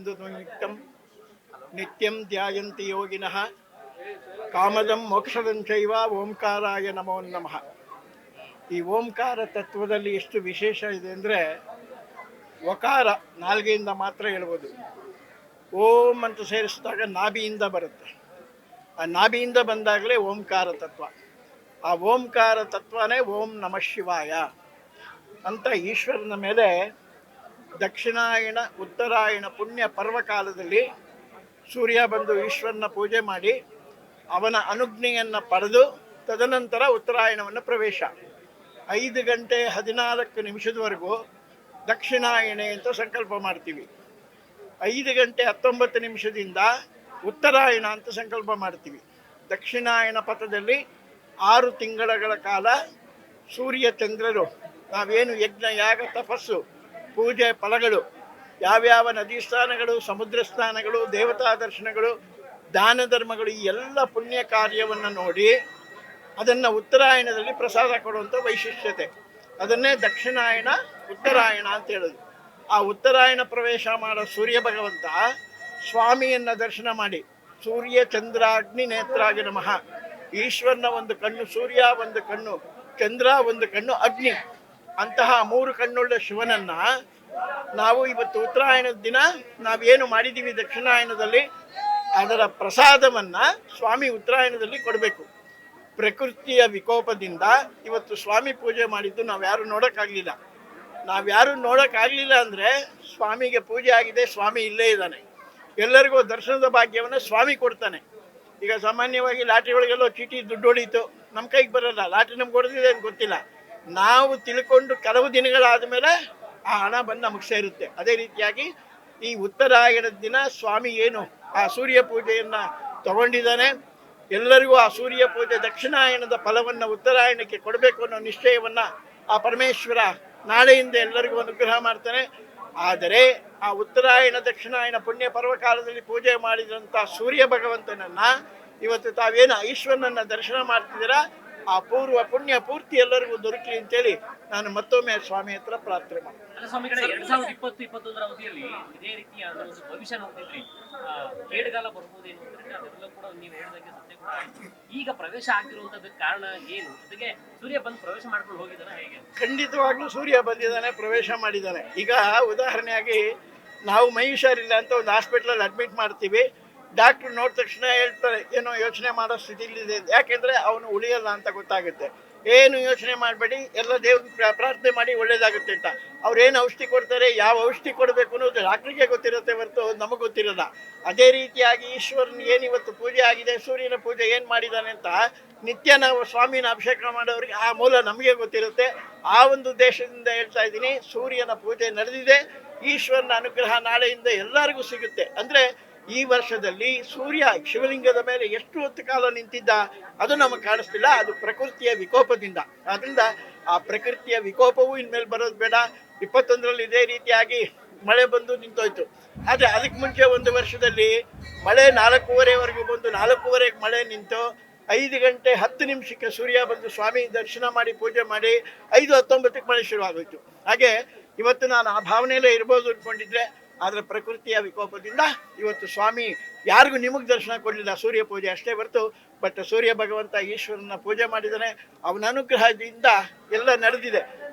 ಬಿಂದು ನಿತ್ಯಂ ನಿತ್ಯಂ ಧ್ಯಾಯಂತಿ ಯೋಗಿನಃ ಕಾಮದಂ ಮೋಕ್ಷದಂ ಚೈವ ಓಂಕಾರಾಯ ನಮೋ ನಮಃ. ಈ ಓಂಕಾರ ತತ್ವದಲ್ಲಿ ಎಷ್ಟು ವಿಶೇಷ ಇದೆ ಅಂದರೆ, ವಕಾರ ನಾಲ್ಗೆಯಿಂದ ಮಾತ್ರ ಹೇಳ್ಬೋದು. ಓಂ ಅಂತ ಸೇರಿಸಿದಾಗ ನಾಭಿಯಿಂದ ಬರುತ್ತೆ. ಆ ನಾಭಿಯಿಂದ ಬಂದಾಗಲೇ ಓಂಕಾರ ತತ್ವ. ಆ ಓಂಕಾರ ತತ್ವನೇ ಓಂ ನಮಃ ಶಿವಾಯ ಅಂತ ಈಶ್ವರನ ಮೇಲೆ ದಕ್ಷಿಣಾಯಣ ಉತ್ತರಾಯಣ ಪುಣ್ಯ ಪರ್ವಕಾಲದಲ್ಲಿ ಸೂರ್ಯ ಬಂದು ಈಶ್ವರನ ಪೂಜೆ ಮಾಡಿ ಅವನ ಅನುಜ್ಞೆಯನ್ನು ಪಡೆದು ತದನಂತರ ಉತ್ತರಾಯಣವನ್ನು ಪ್ರವೇಶ. 5 ಗಂಟೆ 14 ನಿಮಿಷದವರೆಗೂ ದಕ್ಷಿಣಾಯಣೆ ಅಂತ ಸಂಕಲ್ಪ ಮಾಡ್ತೀವಿ. 5 ಗಂಟೆ 19 ನಿಮಿಷದಿಂದ ಉತ್ತರಾಯಣ ಅಂತ ಸಂಕಲ್ಪ ಮಾಡ್ತೀವಿ. ದಕ್ಷಿಣಾಯಣ ಪಥದಲ್ಲಿ 6 ತಿಂಗಳ ಕಾಲ ಸೂರ್ಯ ಚಂದ್ರರು ನಾವೇನು ಯಜ್ಞ ಯಾಗ ತಪಸ್ಸು ಪೂಜೆ ಫಲಗಳು ಯಾವ್ಯಾವ ನದಿ ಸ್ಥಾನಗಳು ಸಮುದ್ರ ಸ್ಥಾನಗಳು ದೇವತಾ ದರ್ಶನಗಳು ದಾನ ಧರ್ಮಗಳು ಈ ಎಲ್ಲ ಪುಣ್ಯ ಕಾರ್ಯವನ್ನು ನೋಡಿ ಅದನ್ನು ಉತ್ತರಾಯಣದಲ್ಲಿ ಪ್ರಸಾದ ಕೊಡುವಂಥ ವೈಶಿಷ್ಟ್ಯತೆ. ಅದನ್ನೇ ದಕ್ಷಿಣಾಯಣ ಉತ್ತರಾಯಣ ಅಂತ ಹೇಳೋದು. ಆ ಉತ್ತರಾಯಣ ಪ್ರವೇಶ ಮಾಡೋ ಸೂರ್ಯ ಭಗವಂತ ಸ್ವಾಮಿಯನ್ನು ದರ್ಶನ ಮಾಡಿ ಸೂರ್ಯ ಚಂದ್ರಾಗ್ನಿ ನೇತ್ರಾಗಿ ನಮಃ. ಈಶ್ವರನ ಒಂದು ಕಣ್ಣು ಸೂರ್ಯ, ಒಂದು ಕಣ್ಣು ಚಂದ್ರ, ಒಂದು ಕಣ್ಣು ಅಗ್ನಿ, ಅಂತಹ 3 ಕಣ್ಣುಳ್ಳ ಶಿವನನ್ನ ನಾವು ಇವತ್ತು ಉತ್ತರಾಯಣದ ದಿನ ನಾವೇನು ಮಾಡಿದ್ದೀವಿ ದಕ್ಷಿಣಾಯನದಲ್ಲಿ ಅದರ ಪ್ರಸಾದವನ್ನು ಸ್ವಾಮಿ ಉತ್ತರಾಯಣದಲ್ಲಿ ಕೊಡಬೇಕು. ಪ್ರಕೃತಿಯ ವಿಕೋಪದಿಂದ ಇವತ್ತು ಸ್ವಾಮಿ ಪೂಜೆ ಮಾಡಿದ್ದು ನಾವ್ಯಾರು ನೋಡೋಕ್ಕಾಗಲಿಲ್ಲ. ನಾವ್ಯಾರು ನೋಡೋಕ್ಕಾಗಲಿಲ್ಲ ಅಂದರೆ ಸ್ವಾಮಿಗೆ ಪೂಜೆ ಆಗಿದೆ, ಸ್ವಾಮಿ ಇಲ್ಲೇ ಇದ್ದಾನೆ. ಎಲ್ಲರಿಗೂ ದರ್ಶನದ ಭಾಗ್ಯವನ್ನು ಸ್ವಾಮಿ ಕೊಡ್ತಾನೆ. ಈಗ ಸಾಮಾನ್ಯವಾಗಿ ಲಾಟ್ರಿ ಒಳಗೆಲ್ಲೋ ಚೀಟಿ ದುಡ್ಡು ಹೊಡೀತು, ನಮ್ಮ ಕೈಗೆ ಬರೋಲ್ಲ. ಲಾಟ್ರಿ ನಮ್ಗೆ ಹೊಡೆದಿದೆ ಅಂತ ಗೊತ್ತಿಲ್ಲ. ನಾವು ತಿಳ್ಕೊಂಡು ಕೆಲವು ದಿನಗಳಾದ ಮೇಲೆ ಆ ಹಣ ಬಂದು ನಮಗೆ ಸೇರುತ್ತೆ. ಅದೇ ರೀತಿಯಾಗಿ ಈ ಉತ್ತರಾಯಣದ ದಿನ ಸ್ವಾಮಿ ಏನು ಆ ಸೂರ್ಯ ಪೂಜೆಯನ್ನು ತಗೊಂಡಿದ್ದಾನೆ, ಎಲ್ಲರಿಗೂ ಆ ಸೂರ್ಯ ಪೂಜೆ ದಕ್ಷಿಣಾಯಣದ ಫಲವನ್ನು ಉತ್ತರಾಯಣಕ್ಕೆ ಕೊಡಬೇಕು ಅನ್ನೋ ನಿಶ್ಚಯವನ್ನು ಆ ಪರಮೇಶ್ವರ ನಾಳೆಯಿಂದ ಎಲ್ಲರಿಗೂ ಅನುಗ್ರಹ ಮಾಡ್ತಾನೆ. ಆದರೆ ಆ ಉತ್ತರಾಯಣ ದಕ್ಷಿಣಾಯಣ ಪುಣ್ಯ ಪರ್ವಕಾಲದಲ್ಲಿ ಪೂಜೆ ಮಾಡಿದಂಥ ಸೂರ್ಯ ಭಗವಂತನನ್ನು ಇವತ್ತು ತಾವೇನು ಈಶ್ವರನನ್ನು ದರ್ಶನ ಮಾಡ್ತಿದ್ದೀರಾ ಆ ಪೂರ್ವ ಪುಣ್ಯ ಪೂರ್ತಿ ಎಲ್ಲರಿಗೂ ದೊರಕಲಿ ಅಂತೇಳಿ ನಾನು ಮತ್ತೊಮ್ಮೆ ಸ್ವಾಮಿ ಹತ್ರ ಪ್ರಾರ್ಥನೆ ಮಾಡ್ತೀನಿ. ಸ್ವಾಮಿಗಳೇ, 2020-21 ಅವಧಿಯಲ್ಲಿ ಇದೇ ರೀತಿಯ ಒಂದು ಭವಿಷ್ಯ ನೋಡ್ತಿದ್ರಿ, ಕೇಡುಗಾಲ ಬರ್ಬೋದೇನು ಅಂದ್ರೆ ಅದೆಲ್ಲ ಕೂಡ ನೀವು ಹೇಳಿದಂಗೆ ಸತ್ಯ ಕೂಡ ಆಯ್ತು. ಈಗ ಪ್ರವೇಶ ಆಗಿರುವಂತದಕ್ಕೆ ಕಾರಣ ಏನು? ಜೊತೆಗೆ ಸೂರ್ಯ ಬಂದು ಪ್ರವೇಶ ಮಾಡ್ಕೊಂಡು ಹೋಗಿದ್ದಾನೆ ಹೇಗೆ? ಖಂಡಿತವಾಗ್ಲೂ ಸೂರ್ಯ ಬಂದಿದ್ದಾನೆ, ಪ್ರವೇಶ ಮಾಡಿದ್ದಾನೆ. ಈಗ ಉದಾಹರಣೆಯಾಗಿ ನಾವು ಮೈ ಹುಷಾರಿಲ್ಲ ಅಂತ ಒಂದು ಹಾಸ್ಪಿಟ್ಲಲ್ಲಿ ಅಡ್ಮಿಟ್ ಮಾಡ್ತೀವಿ. ಡಾಕ್ಟ್ರು ನೋಡಿದ ತಕ್ಷಣ ಹೇಳ್ತಾರೆ ಏನೋ ಯೋಚನೆ ಮಾಡೋ ಸ್ಥಿತಿಲಿದೆ, ಯಾಕೆಂದರೆ ಅವನು ಉಳಿಯಲ್ಲ ಅಂತ ಗೊತ್ತಾಗುತ್ತೆ. ಏನು ಯೋಚನೆ ಮಾಡಬೇಡಿ, ಎಲ್ಲ ದೇವ್ರ ಪ್ರಾರ್ಥನೆ ಮಾಡಿ ಒಳ್ಳೇದಾಗುತ್ತೆ ಅಂತ. ಅವ್ರೇನು ಔಷಧಿ ಕೊಡ್ತಾರೆ, ಯಾವ ಔಷಧಿ ಕೊಡಬೇಕು ಅನ್ನೋದು ಡಾಕ್ಟ್ರಿಗೆ ಗೊತ್ತಿರುತ್ತೆ ಹೊರತು ನಮಗೆ ಗೊತ್ತಿರಲ್ಲ. ಅದೇ ರೀತಿಯಾಗಿ ಈಶ್ವರನ ಏನಿವತ್ತು ಪೂಜೆ ಆಗಿದೆ, ಸೂರ್ಯನ ಪೂಜೆ ಏನು ಮಾಡಿದ್ದಾನೆ ಅಂತ ನಿತ್ಯ ನಾವು ಸ್ವಾಮಿನ ಅಭಿಷೇಕ ಮಾಡೋರಿಗೆ ಆ ಮೂಲ ನಮಗೆ ಗೊತ್ತಿರುತ್ತೆ. ಆ ಒಂದು ಉದ್ದೇಶದಿಂದ ಹೇಳ್ತಾ ಇದ್ದೀನಿ, ಸೂರ್ಯನ ಪೂಜೆ ನಡೆದಿದೆ. ಈಶ್ವರನ ಅನುಗ್ರಹ ನಾಳೆಯಿಂದ ಎಲ್ಲರಿಗೂ ಸಿಗುತ್ತೆ. ಅಂದರೆ ಈ ವರ್ಷದಲ್ಲಿ ಸೂರ್ಯ ಶಿವಲಿಂಗದ ಮೇಲೆ ಎಷ್ಟು ಹೊತ್ತು ಕಾಲ ನಿಂತಿದ್ದ ಅದು ನಮಗೆ ಕಾಣಿಸ್ತಿಲ್ಲ. ಅದು ಪ್ರಕೃತಿಯ ವಿಕೋಪದಿಂದ. ಆದ್ದರಿಂದ ಆ ಪ್ರಕೃತಿಯ ವಿಕೋಪವೂ ಇನ್ಮೇಲೆ ಬರೋದು ಬೇಡ. 21ರಲ್ಲಿ ಇದೇ ರೀತಿಯಾಗಿ ಮಳೆ ಬಂದು ನಿಂತೋಯ್ತು. ಆದರೆ ಅದಕ್ಕೆ ಮುಂಚೆ ಒಂದು ವರ್ಷದಲ್ಲಿ ಮಳೆ 4:15ವರೆಗೂ ಬಂದು 4:15ಕ್ಕೆ ಮಳೆ ನಿಂತು 5 ಗಂಟೆ 10 ನಿಮಿಷಕ್ಕೆ ಸೂರ್ಯ ಬಂದು ಸ್ವಾಮಿ ದರ್ಶನ ಮಾಡಿ ಪೂಜೆ ಮಾಡಿ 5:19ಕ್ಕೆ ಮಳೆ ಶುರುವಾಗೋಯ್ತು. ಹಾಗೆ ಇವತ್ತು ನಾನು ಆ ಭಾವನೆಯಲ್ಲೇ ಇರ್ಬೋದು ಅಂದ್ಕೊಂಡಿದ್ರೆ, ಆದರೆ ಪ್ರಕೃತಿಯ ವಿಕೋಪದಿಂದ ಇವತ್ತು ಸ್ವಾಮಿ ಯಾರಿಗೂ ನಿಮಗೆ ದರ್ಶನ ಕೊಡಲಿಲ್ಲ, ಸೂರ್ಯ ಪೂಜೆ ಅಷ್ಟೇ ಹೊರತು. ಬಟ್ ಸೂರ್ಯ ಭಗವಂತ ಈಶ್ವರನ ಪೂಜೆ ಮಾಡಿದ್ದಾನೆ, ಅವನ ಅನುಗ್ರಹದಿಂದ ಎಲ್ಲ ನಡೆದಿದೆ.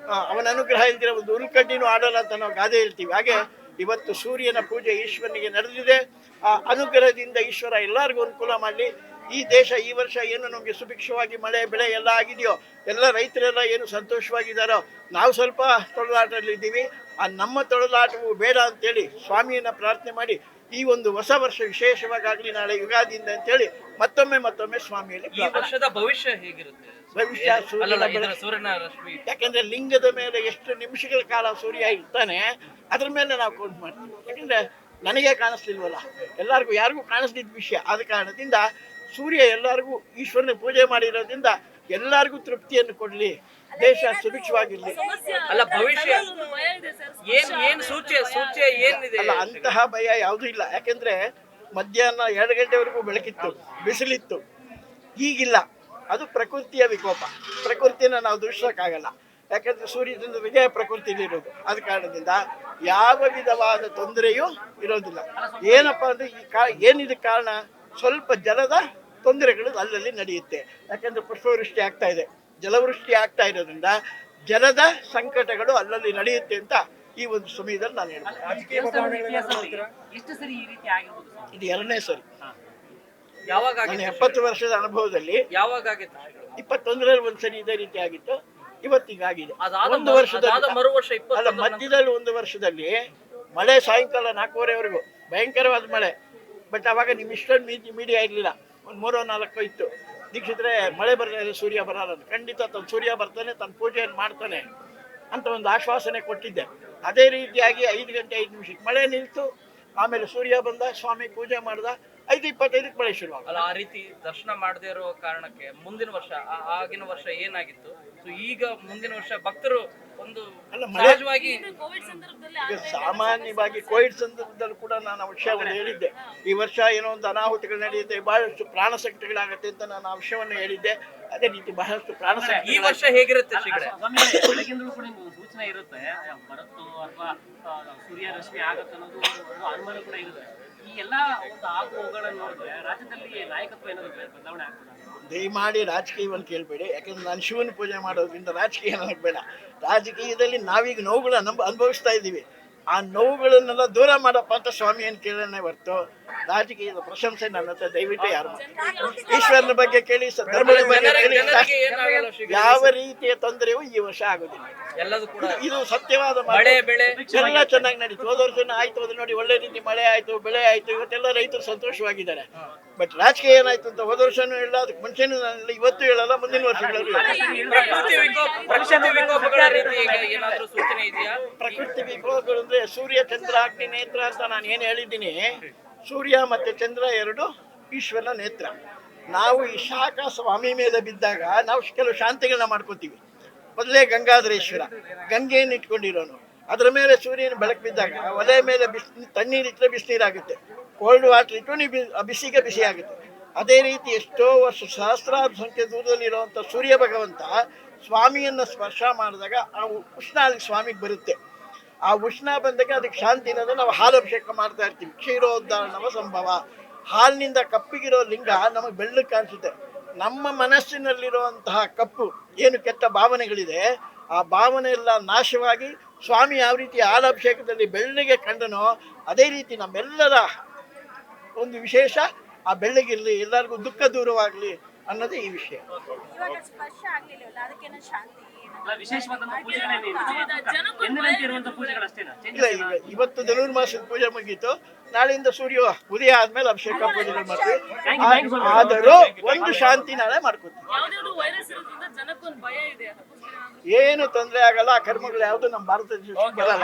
ಅವನ ಅನುಗ್ರಹ ಇಲ್ದಿರ ಒಂದು ಉಲ್ಕಡ್ಡಿನೂ ಆಡಲ್ಲ ಅಂತ ನಾವು ಗಾದೆ ಹೇಳ್ತೀವಿ. ಹಾಗೆ ಇವತ್ತು ಸೂರ್ಯನ ಪೂಜೆ ಈಶ್ವರನಿಗೆ ನಡೆದಿದೆ. ಆ ಅನುಗ್ರಹದಿಂದ ಈಶ್ವರ ಎಲ್ಲರಿಗೂ ಅನುಕೂಲ ಮಾಡಲಿ. ಈ ದೇಶ ಈ ವರ್ಷ ಏನು ನಮಗೆ ಸುಭಿಕ್ಷವಾಗಿ ಮಳೆ ಬೆಳೆ ಎಲ್ಲ ಆಗಿದೆಯೋ, ಎಲ್ಲ ರೈತರೆಲ್ಲ ಏನು ಸಂತೋಷವಾಗಿದ್ದಾರೋ, ನಾವು ಸ್ವಲ್ಪ ತೊಳಲಾಟದಲ್ಲಿದ್ದೀವಿ. ಆ ನಮ್ಮ ತೊಳಲಾಟವು ಬೇಡ ಅಂತೇಳಿ ಸ್ವಾಮಿಯನ್ನು ಪ್ರಾರ್ಥನೆ ಮಾಡಿ ಈ ಒಂದು ಹೊಸ ವರ್ಷ ವಿಶೇಷವಾಗಲಿ ನಾಳೆ ಯುಗಾದಿಯಿಂದ ಅಂತೇಳಿ ಮತ್ತೊಮ್ಮೆ ಸ್ವಾಮಿಯಲ್ಲಿ ಈ ವರ್ಷದ ಭವಿಷ್ಯ ಹೇಗಿರುತ್ತೆ? ಭವಿಷ್ಯ ಸೂರ್ಯನ ರಶ್ಮಿ, ಯಾಕೆಂದ್ರೆ ಲಿಂಗದ ಮೇಲೆ ಎಷ್ಟು ನಿಮಿಷಗಳ ಕಾಲ ಸೂರ್ಯ ಇರ್ತಾನೆ ಅದ್ರ ಮೇಲೆ ನಾವು ಕೌಂಟ್ ಮಾಡ್ತೀವಿ. ಯಾಕೆಂದ್ರೆ ನನಗೆ ಕಾಣಿಸ್ಲಿಲ್ವಲ್ಲ, ಎಲ್ಲರಿಗೂ ಯಾರಿಗೂ ಕಾಣಿಸ್ಲಿದ್ದ ವಿಷಯ. ಆದ ಕಾರಣದಿಂದ ಸೂರ್ಯ ಎಲ್ಲರಿಗೂ ಈಶ್ವರನ ಪೂಜೆ ಮಾಡಿರೋದ್ರಿಂದ ಎಲ್ಲರಿಗೂ ತೃಪ್ತಿಯನ್ನು ಕೊಡಲಿ, ದೇಶ ಸುಭಿಕ್ಷವಾಗಿರ್ಲಿ. ಅಲ್ಲ, ಭವಿಷ್ಯ ಏನ್ ಸೂಚ್ಯ ಏನಿದೆ? ಅಲ್ಲ, ಅಂತಹ ಭಯ ಯಾವುದೂ ಇಲ್ಲ. ಯಾಕೆಂದ್ರೆ ಮಧ್ಯಾಹ್ನ 2 ಗಂಟೆವರೆಗೂ ಬೆಳಕಿತ್ತು, ಬಿಸಿಲಿತ್ತು. ಈಗಿಲ್ಲ. ಅದು ಪ್ರಕೃತಿಯ ವಿಕೋಪ. ಪ್ರಕೃತಿಯನ್ನು ನಾವು ದೂಷಿಸೋಕ್ಕಾಗಲ್ಲ. ಯಾಕೆಂದರೆ ಸೂರ್ಯಚಂದ್ರನಿಗೆ ಪ್ರಕೃತಿಲಿರೋದು. ಆದ ಕಾರಣದಿಂದ ಯಾವ ವಿಧವಾದ ತೊಂದರೆಯೂ ಇರೋದಿಲ್ಲ. ಏನಪ್ಪ ಅಂದರೆ ಏನಿದೆ ಕಾರಣ, ಸ್ವಲ್ಪ ಜಲದ ತೊಂದರೆಗಳು ಅಲ್ಲಲ್ಲಿ ನಡೆಯುತ್ತೆ. ಯಾಕಂದರೆ ಪುಷ್ಪವೃಷ್ಟಿ ಆಗ್ತಾ ಇದೆ, ಜಲವೃಷ್ಟಿ ಆಗ್ತಾ ಇರೋದ್ರಿಂದ ಜಲದ ಸಂಕಟಗಳು ಅಲ್ಲಲ್ಲಿ ನಡೆಯುತ್ತೆ ಅಂತ ಈ ಒಂದು ಸಮಯದಲ್ಲಿ ನಾನು ಹೇಳ್ತೀನಿ. ಎಷ್ಟು ಸರಿ ಈ ರೀತಿ ಆಗಿರ್ಬೋದು? ಇದು 2ನೇ ಸರಿ. ಯಾವಾಗ ನನ್ನ 70 ವರ್ಷದ ಅನುಭವದಲ್ಲಿ ಯಾವಾಗ ಆಗಿತ್ತು? 21ರಲ್ಲಿ ಒಂದ್ಸರಿ ಇದೇ ರೀತಿ ಆಗಿತ್ತು, ಇವತ್ತಿಗಾಗಿದೆ. ಅದಾದ ಒಂದು ವರ್ಷದಲ್ಲಿ ಮರು ವರ್ಷ ಅಲ್ಲ, ಮಧ್ಯದಲ್ಲಿ ಒಂದು ವರ್ಷದಲ್ಲಿ ಮಳೆ ಸಾಯಂಕಾಲ 4:15ವರೆಗೂ ಭಯಂಕರವಾದ ಮಳೆ. ಬಟ್ ಅವಾಗ ನಿಮ್ಮ ಇಷ್ಟೊಂದು ಮೀಡಿಯಾ ಇರಲಿಲ್ಲ, ಒಂದು 3-4 ಇತ್ತು. ದೀಕ್ಷಿತರೆ ಮಳೆ ಬರಲಿಲ್ಲ, ಸೂರ್ಯ ಬರಲ್ಲ, ಖಂಡಿತ ತನ್ನ ಸೂರ್ಯ ಬರ್ತಾನೆ, ತನ್ನ ಪೂಜೆಯನ್ನು ಮಾಡ್ತಾನೆ ಅಂತ ಒಂದು ಆಶ್ವಾಸನೆ ಕೊಟ್ಟಿದ್ದೆ. ಅದೇ ರೀತಿಯಾಗಿ 5 ಗಂಟೆ 5 ನಿಮಿಷಕ್ಕೆ ಮಳೆ ನಿಲ್ತು. ಆಮೇಲೆ ಸೂರ್ಯ ಬಂದ, ಸ್ವಾಮಿ ಪೂಜೆ ಮಾಡ್ದ, 5:25ಕ್ಕೆ ಮಳೆ ಶುರುವಾಗ. ಅಲ್ಲ, ಆ ರೀತಿ ದರ್ಶನ ಮಾಡದೇ ಇರೋ ಕಾರಣಕ್ಕೆ ಮುಂದಿನ ವರ್ಷ ಆಗಿನ ವರ್ಷ ಏನಾಗಿತ್ತು, ಸೊ ಈಗ ಮುಂದಿನ ವರ್ಷ ಭಕ್ತರು ಒಂದು ಸಹಜವಾಗಿ ಈಗ ಸಾಮಾನ್ಯವಾಗಿ ಕೋವಿಡ್ ಸಂದರ್ಭದಲ್ಲಿ ಕೂಡ ನಾನು ಆ ವಿಷಯವನ್ನು ಹೇಳಿದ್ದೆ. ಈ ವರ್ಷ ಏನೋ ಒಂದು ಅನಾಹುತಗಳು ನಡೆಯುತ್ತೆ, ಬಹಳಷ್ಟು ಪ್ರಾಣ ಸಂಕಟಗಳಾಗತ್ತೆ ಅಂತ ನಾನು ಆ ವಿಷಯವನ್ನು ಹೇಳಿದ್ದೆ. ಅದೇ ರೀತಿ ಬಹಳಷ್ಟು ಪ್ರಾಣ ಸಂಕಟ. ಈ ವರ್ಷ ಹೇಗಿರುತ್ತೆ ಶ್ರೀಗಳೇ? ಬೆಳಗಿಂದಲೂ ಕೂಡ ನಿಮ್ಗೆ ಒಂದು ಸೂಚನೆ ಇರುತ್ತೆ, ಬರುತ್ತೋ ಅಥವಾ ಸೂರ್ಯ ರಶ್ಮಿ ಆಗತ್ತೆ ಅನ್ನೋದು ಒಂದು ಅನುಮಾನ ಕೂಡ ಇರುತ್ತೆ. ಈ ಎಲ್ಲಾ ಒಂದು ಆಗು ಹೋಗುಗಳನ್ನು ನೋಡಿದ್ರೆ ರಾಜ್ಯದಲ್ಲಿ ನಾಯಕತ್ವ ಏನಾದ್ರು ಬದಲಾವಣೆ ಆಗ್ತದೆ? ದಯಮಾಡಿ ರಾಜಕೀಯವನ್ನು ಕೇಳಬೇಡಿ, ಯಾಕಂದ್ರೆ ನಾನು ಶಿವನ ಪೂಜೆ ಮಾಡೋದ್ರಿಂದ ರಾಜಕೀಯ ನನಗೆ ಬೇಡ. ರಾಜಕೀಯದಲ್ಲಿ ನಾವೀಗ ನೋವುಗಳನ್ನ ಅನುಭವಿಸ್ತಾ ಇದ್ದೀವಿ, ಆ ನೋವುಗಳನ್ನೆಲ್ಲ ದೂರ ಮಾಡಪ್ಪ ಅಂತ ಸ್ವಾಮಿಯನ್ನು ಕೇಳೋಣ ಹೊರತು ರಾಜಕೀಯದ ಪ್ರಶಂಸೆ ನನ್ನ ಹತ್ರ ದಯವಿಟ್ಟು ಯಾರು ಈಶ್ವರನ ಬಗ್ಗೆ ಕೇಳಿ, ಧರ್ಮದ ಬಗ್ಗೆ ಕೇಳಿ, ಯಾವ ರೀತಿಯ ತೊಂದರೆಯೂ ಈ ವರ್ಷ ಆಗೋದಿಲ್ಲ. ಎಲ್ಲದೂ ಕೂಡ ಇದು ಸತ್ಯವಾದ ಮಳೆ ಬೆಳೆ ಎಲ್ಲ ಚೆನ್ನಾಗಿ ನಡೀತು. ಹೋದ ವರ್ಷ ಆಯ್ತು, ಅದು ನೋಡಿ ಒಳ್ಳೆ ರೀತಿ ಮಳೆ ಆಯ್ತು, ಬೆಳೆ ಆಯ್ತು, ಇವತ್ತೆಲ್ಲ ರೈತರು ಸಂತೋಷವಾಗಿದ್ದಾರೆ. ಬಟ್ ರಾಜಕೀಯ ಏನಾಯ್ತು ಅಂತ ಹೋದ ವರ್ಷನೂ ಇಲ್ಲ, ಅದಕ್ಕೆ ಮುಂಚೆನೂ ನಾನು ಇವತ್ತು ಹೇಳಲ್ಲ, ಮುಂದಿನ ವರ್ಷಗಳಲ್ಲೂ ಪ್ರಕೃತಿ ವಿಕೋಪಗಳ ರೀತಿ ಏನಾದ್ರೂ ಸೂಚನೆ ಇದೆಯಾ? ಪ್ರಕೃತಿ ವಿಕೋಪಗಳು ಅಂದ್ರೆ ಸೂರ್ಯ ಚಂದ್ರ ಅಗ್ನಿ ನೇತ್ರ ಅಂತ ನಾನು ಏನು ಹೇಳಿದ್ದೀನಿ. ಸೂರ್ಯ ಮತ್ತೆ ಚಂದ್ರ 2 ಈಶ್ವರನ ನೇತ್ರ. ನಾವು ಈ ಶಾಖ ಸ್ವಾಮಿ ಮೇಲೆ ಬಿದ್ದಾಗ ನಾವು ಕೆಲವು ಶಾಂತಿಗಳನ್ನ ಮಾಡ್ಕೋತೀವಿ. ಮೊದಲೇ ಗಂಗಾಧರೇಶ್ವರ, ಗಂಗೆಯನ್ನು ಇಟ್ಕೊಂಡಿರೋನು, ಅದರ ಮೇಲೆ ಸೂರ್ಯನ ಬೆಳಕು ಬಿದ್ದಾಗ ಒಲೆ ಮೇಲೆ ತಣ್ಣೀರಿಟ್ಟರೆ ಬಿಸಿನೀರಾಗುತ್ತೆ, ಕೋಲ್ಡ್ ವಾಟರ್ ಇಟ್ಟು ಬಿಸಿಗೆ ಬಿಸಿ ಆಗುತ್ತೆ. ಅದೇ ರೀತಿ ಎಷ್ಟೋ ವರ್ಷ ಸಹಸ್ರಾರು ಸಂಖ್ಯೆ ದೂರದಲ್ಲಿರುವಂಥ ಸೂರ್ಯ ಭಗವಂತ ಸ್ವಾಮಿಯನ್ನು ಸ್ಪರ್ಶ ಮಾಡಿದಾಗ ಆ ಉಷ್ಣ ಅಲ್ಲಿ ಸ್ವಾಮಿಗೆ ಬರುತ್ತೆ. ಆ ಉಷ್ಣ ಬಂದಾಗ ಅದಕ್ಕೆ ಶಾಂತಿ ಅನ್ನೋದು ನಾವು ಹಾಲು ಅಭಿಷೇಕ ಮಾಡ್ತಾ ಇರ್ತೀವಿ. ಕ್ಷೀರೋದ್ಧಾರಣವ ಸಂಭವ, ಹಾಲಿನಿಂದ ಕಪ್ಪಿಗಿರೋ ಲಿಂಗ ನಮಗೆ ಬೆಳ್ಳಗೆ ಕಾಣಿಸುತ್ತೆ. ನಮ್ಮ ಮನಸ್ಸಿನಲ್ಲಿರುವಂತಹ ಕಪ್ಪು ಏನು ಕೆಟ್ಟ ಭಾವನೆಗಳಿದೆ, ಆ ಭಾವನೆ ಎಲ್ಲ ನಾಶವಾಗಿ ಸ್ವಾಮಿ ಯಾವ ರೀತಿ ಹಾಲಾಭಿಷೇಕದಲ್ಲಿ ಬೆಳ್ಳಗೆ ಕಂಡನೋ ಅದೇ ರೀತಿ ನಮ್ಮೆಲ್ಲರ ಒಂದು ವಿಶೇಷ ಆ ಬೆಳ್ಳಗಿರಲಿ, ಎಲ್ಲರಿಗೂ ದುಃಖ ದೂರವಾಗಲಿ ಅನ್ನೋದೇ ಈ ವಿಷಯ. ಇಲ್ಲ, ಈಗ ಇವತ್ತು ಧನುರ್ಮಾಸದ ಪೂಜೆ ಮುಗೀತು, ನಾಳೆಯಿಂದ ಸೂರ್ಯ ಉದಯ ಆದ್ಮೇಲೆ ಅಭಿಷೇಕ ಪೂಜೆಗಳು ಮಾಡ್ತೀವಿ. ಆದರೂ ಒಂದು ಶಾಂತಿ ನಾಳೆ ಮಾಡ್ಕೊತೀವಿ. ಏನು ತೊಂದರೆ ಆಗಲ್ಲ, ಆ ಕರ್ಮಗಳು ಯಾವುದು ನಮ್ಮ ಭಾರತ ದೇಶಕ್ಕೆ ಬರಲ್ಲ.